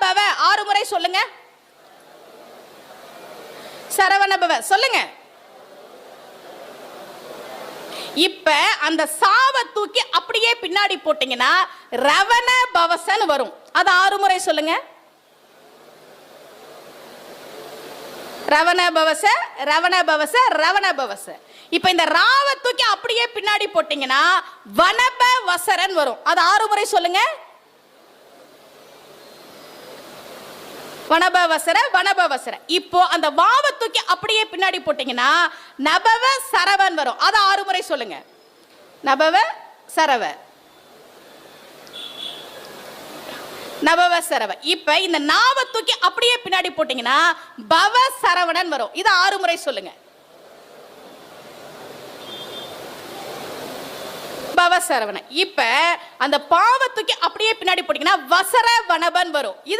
பவ 6 முறை சொல்லுங்க. சரவண பவ சொல்லுங்க. இப்ப அந்த சாவை தூக்கி அப்படியே பின்னாடி போட்டீங்கன்னா ரவண பவசன் வரும். அது 6 முறை சொல்லுங்க. ரவண பவச, ரவண பவச, ரவண பவச. இப்ப இந்த ராவ தூக்கி அப்படியே பின்னாடி போட்டீங்கன்னா வனப வசரன் வரும். அது 6 முறை சொல்லுங்க. வனபவசர, வனபவசர. இப்போ அந்த வாவ தூக்கி அப்படியே பின்னாடி போட்டீங்கன்னா நபவ சரவன் வரும். அது 6 முறை சொல்லுங்க. நபவ சரவ, நபவ சரவ. இப்ப இந்த நாவ தூக்கி அப்படியே பின்னாடி போட்டீங்கன்னா பவ சரவணன் வரும். இது 6 முறை சொல்லுங்க. பவ சரவணன். இப்ப அந்த பாவ தூக்கி அப்படியே பின்னாடி போட்டீங்கன்னா வசர வனபன் வரும்.